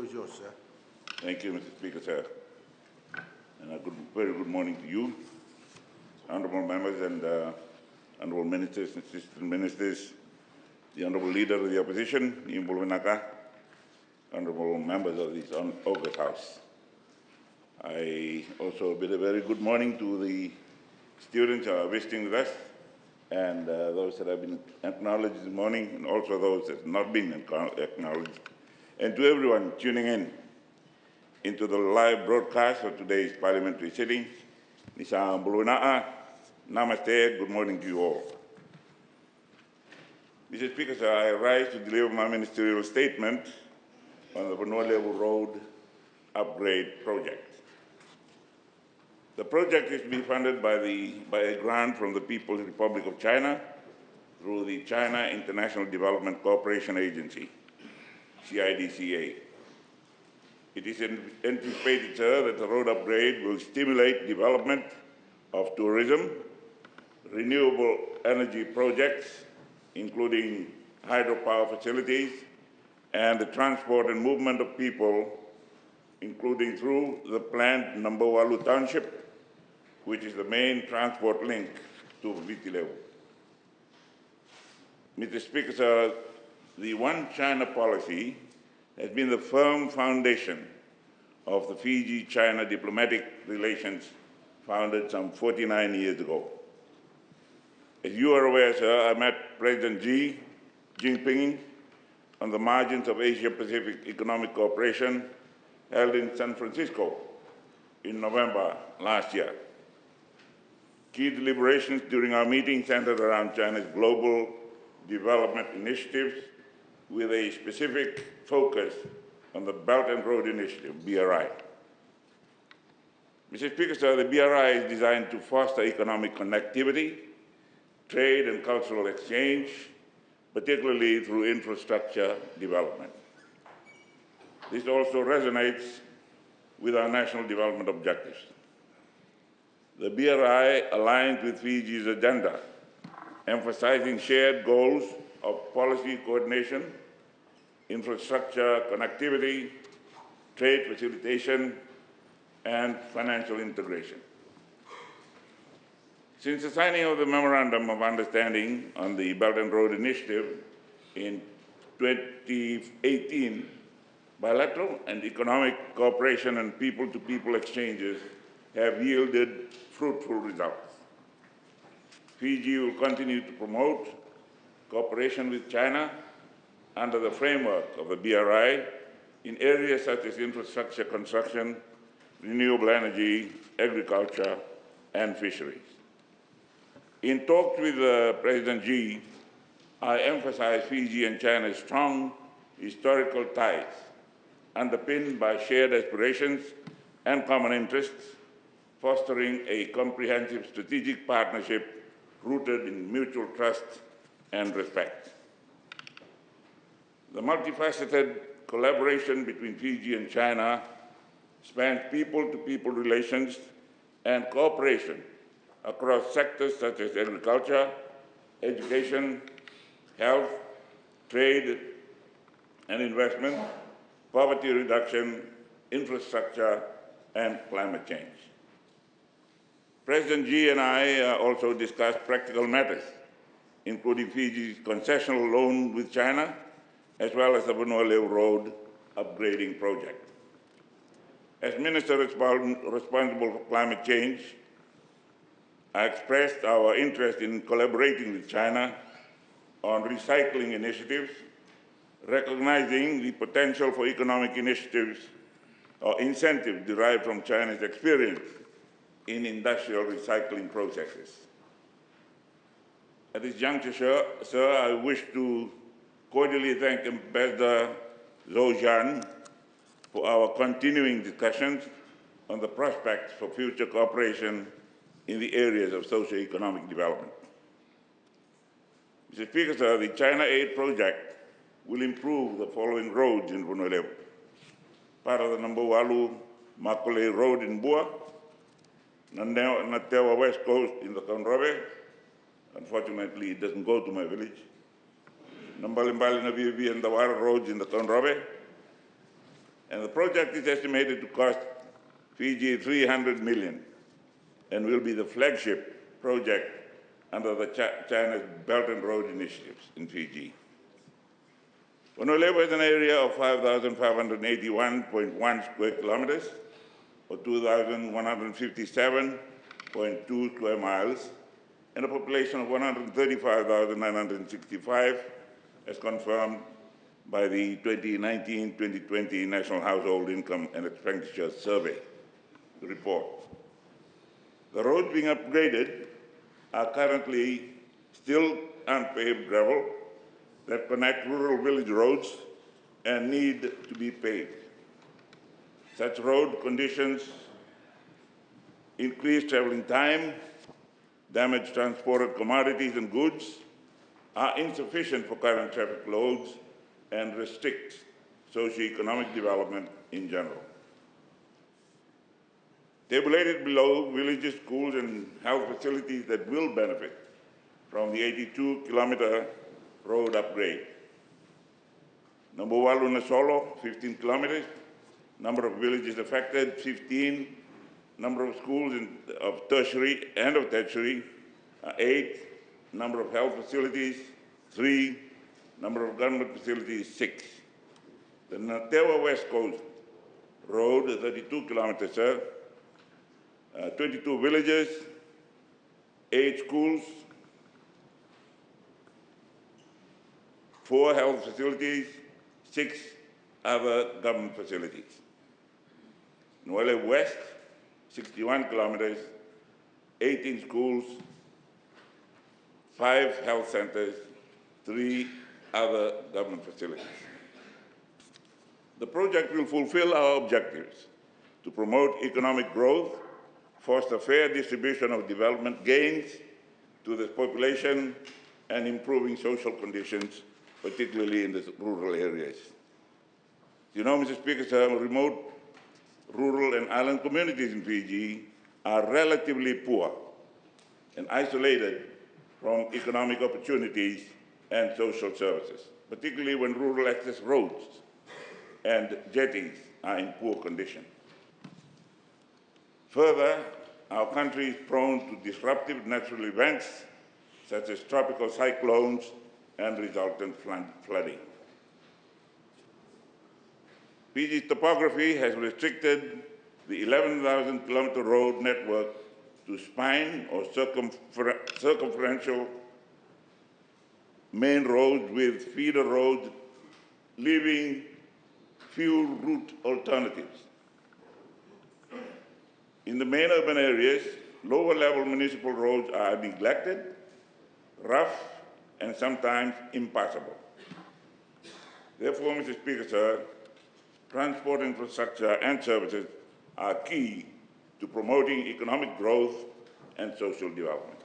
is yours, sir. Thank you, Mr. Speaker, sir. And a very good morning to you, honorable members and honorable ministers and assistant ministers, the honorable leader of the opposition, Nimbul Vinaka, honorable members of this August House. I also bid a very good morning to the students who are visiting with us and those that have been acknowledged this morning, and also those that have not been acknowledged, and to everyone tuning in into the live broadcast of today's parliamentary sitting. Nisa Mbulunaa, namaste, good morning to you all. Mr. Speaker, sir, I rise to deliver my ministerial statement on the Vanua Level Road upgrade project. The project is to be funded by a grant from the People's Republic of China through the China International Development Cooperation Agency, CIDCA. It is anticipated, sir, that the road upgrade will stimulate development of tourism, renewable energy projects, including hydropower facilities, and the transport and movement of people, including through the planned Nambawalu Township, which is the main transport link to Vitilevu. Mr. Speaker, sir, the One China policy has been the firm foundation of the Fiji-China diplomatic relations founded some 49 years ago. As you are aware, sir, I met President Xi Jinping on the margins of Asia-Pacific Economic Cooperation held in San Francisco in November last year. Key deliberations during our meeting centered around China's global development initiatives with a specific focus on the Belt and Road Initiative, BRI. Mr. Speaker, sir, the BRI is designed to foster economic connectivity, trade and cultural exchange, particularly through infrastructure development. This also resonates with our national development objectives. The BRI aligns with Fiji's agenda, emphasizing shared goals of policy coordination, infrastructure connectivity, trade facilitation, and financial integration. Since the signing of the Memorandum of Understanding on the Belt and Road Initiative in 2018, bilateral and economic cooperation and people-to-people exchanges have yielded fruitful results. Fiji will continue to promote cooperation with China under the framework of the BRI in areas such as infrastructure construction, renewable energy, agriculture, and fisheries. In talks with President Xi, I emphasized Fiji and China's strong historical ties, underpinned by shared aspirations and common interests, fostering a comprehensive strategic partnership rooted in mutual trust and respect. The multifaceted collaboration between Fiji and China spans people-to-people relations and cooperation across sectors such as agriculture, education, health, trade and investment, poverty reduction, infrastructure, and climate change. President Xi and I also discussed practical matters, including Fiji's concessional loan with China, as well as the Vanua Level Road upgrading project. As Minister responsible for climate change, I expressed our interest in collaborating with China on recycling initiatives, recognizing the potential for economic initiatives or incentives derived from China's experience in industrial recycling processes. At this juncture, sir, I wish to cordially thank Ambassador Zhou Zhan for our continuing discussions on the prospects for future cooperation in the areas of socio-economic development. Mr. Speaker, sir, the China Aid project will improve the following roads in Vanua Levu. Part of the Nambawalu Makole Road in Bua, Natewa West Coast in the Conrobe. Unfortunately, it doesn't go to my village. Nambalimbali na Vivi and the Wara roads in the Conrobe. And the project is estimated to cost Fiji 300 million and will be the flagship project under the China's Belt and Road initiatives in Fiji. Honolulu has an area of 5,581.1 square kilometers, or 2,157.2 square miles, and a population of 135,965, as confirmed by the 2019-2020 National Household Income and Expenditure Survey report. The roads being upgraded are currently still unpaved gravel that connect rural village roads and need to be paved. Such road conditions increase traveling time, damage transported commodities and goods, are insufficient for current traffic loads, and restrict socio-economic development in general. Tabulated below villages, schools, and health facilities that will benefit from the 82-kilometer road upgrade. Number 1, Lunasolo, 15 kilometers. Number of villages affected, 15. Number of schools of tertiary and of tertiary, 8. Number of health facilities, 3. Number of government facilities, 6. The Natewa West Coast Road, 32 kilometers, sir. 22 villages, 8 schools, 4 health facilities, 6 other government facilities. Nuele West, 61 kilometers, 18 schools, 5 health centers, 3 other government facilities. The project will fulfill our objectives to promote economic growth, foster fair distribution of development gains to the population, and improving social conditions, particularly in the rural areas. You know, Mr. Speaker, sir, remote, rural, and island communities in Fiji are relatively poor and isolated from economic opportunities and social services, particularly when rural access roads and jetties are in poor condition. Further, our country is prone to disruptive natural events such as tropical cyclones and resultant flooding. Fiji's topography has restricted the 11,000-kilometer road network to spine or circumferential main roads with feeder roads, leaving few route alternatives. In the main urban areas, lower-level municipal roads are neglected, rough, and sometimes impassable. Therefore, Mr. Speaker, sir, transport infrastructure and services are key to promoting economic growth and social development.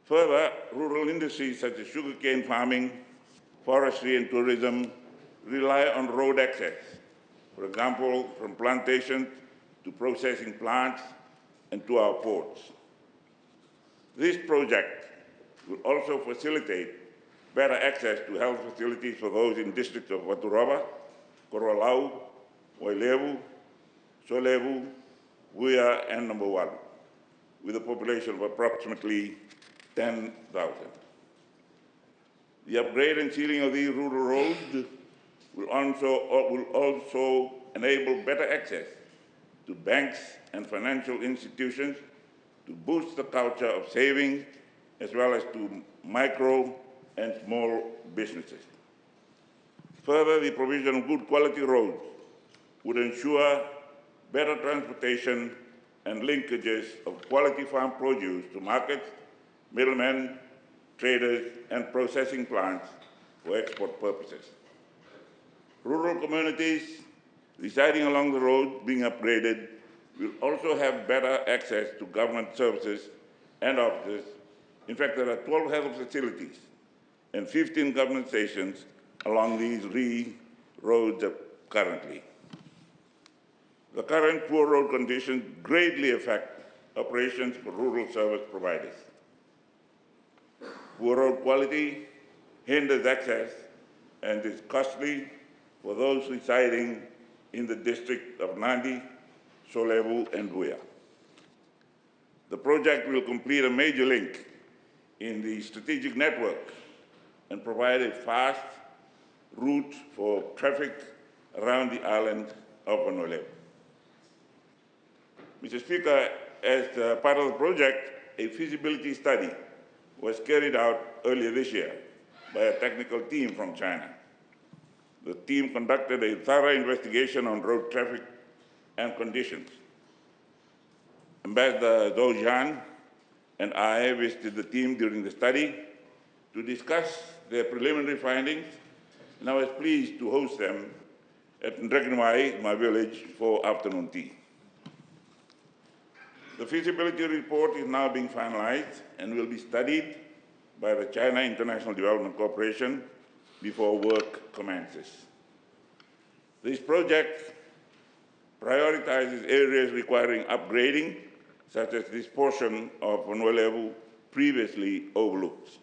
Further, rural industries such as sugarcane farming, forestry, and tourism rely on road access, for example, from plantations to processing plants and to our ports. This project will also facilitate better access to health facilities for those in districts of Waturoba, Korolau, Wailevu, Solevu, Wuya, and Number 1, with a population of approximately 10,000. The upgrade and sealing of these rural roads will also enable better access to banks and financial institutions to boost the culture of saving, as well as to micro and small businesses. Further, the provision of good quality roads would ensure better transportation and linkages of quality farm produce to markets, middlemen, traders, and processing plants for export purposes. Rural communities residing along the road being upgraded will also have better access to government services and offices. In fact, there are 12 health facilities and 15 government stations along these roads currently. The current poor road conditions greatly affect operations for rural service providers. Poor road quality hinders access and is costly for those residing in the district of Nandi, Solebu, and Buea. The project will complete a major link in the strategic network and provide a fast route for traffic around the island of Honolulu. Mr. Speaker, as part of the project, a feasibility study was carried out earlier this year by a technical team from China. The team conducted a thorough investigation on road traffic and conditions. Ambassador Zhou Jian and I visited the team during the study to discuss their preliminary findings, and I was pleased to host them at Ndrekinwai, my village, for afternoon tea. The feasibility report is now being finalized and will be studied by the China International Development Corporation before work commences. This project prioritizes areas requiring upgrading, such as this portion of Honolulu previously overlooked.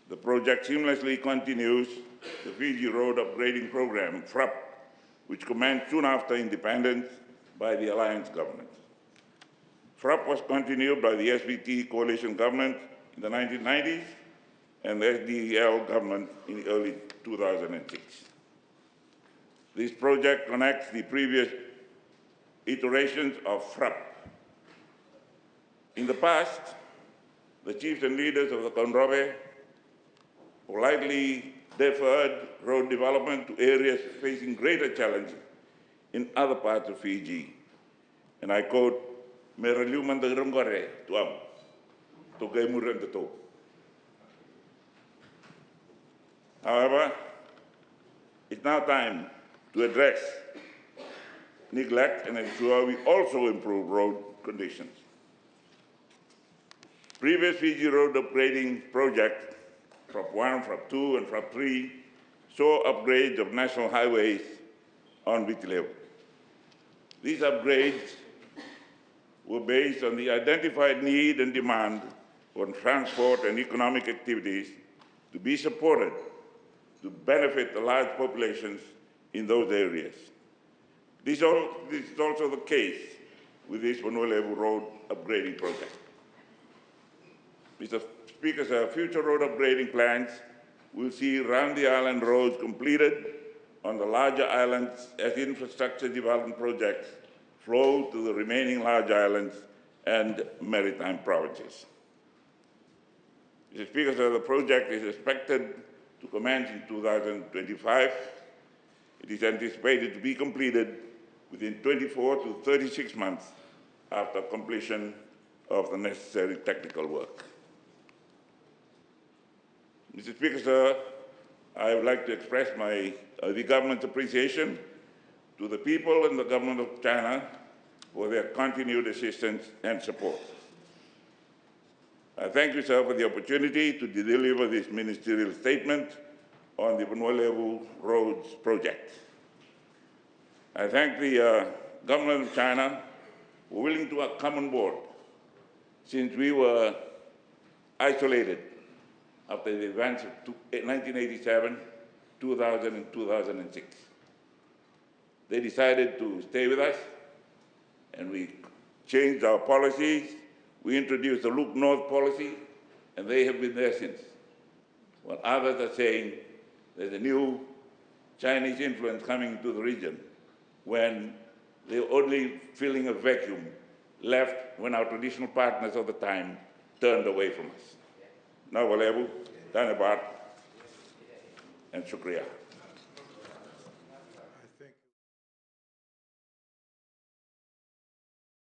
The project seamlessly continues the Fiji Road Upgrading Program, FRUP, which commenced soon after independence by the Alliance government. FRUP was continued by the SVT coalition government in the 1990s and the SDL government in the early 2006. This project connects the previous iterations of FRUP. In the past, the chiefs and leaders of the Konrobe politely deferred road development to areas facing greater challenges in other parts of Fiji. And I quote, "Meraliu mandarungore tuam, togai muran to." However, it's now time to address neglect and ensure we also improve road conditions. Previous Fiji road upgrading projects, FRUP 1, FRUP 2, and FRUP 3, saw upgrades of national highways on Vitilevu. These upgrades were based on the identified need and demand for transport and economic activities to be supported to benefit the large populations in those areas. This is also the case with this Honolulu Road upgrading project. Mr. Speaker, future road upgrading plans will see round the island roads completed on the larger islands as infrastructure development projects flow to the remaining large islands and maritime provinces. Mr. Speaker, the project is expected to commence in 2025. It is anticipated to be completed within 24 to 36 months after completion of the necessary technical work. Mr. Speaker, I would like to express the government's appreciation to the people and the government of China for their continued assistance and support. I thank you, sir, for the opportunity to deliver this ministerial statement on the Honolulu Roads project. I thank the government of China for willing to come on board since we were isolated after the events of 1987, 2000, and 2006. They decided to stay with us, and we changed our policies. We introduced the Look North policy, and they have been there since. While others are saying there's a new Chinese influence coming into the region, when they're only filling a vacuum left when our traditional partners of the time turned away from us. Now, Walebu, Danabat, and Shukriya.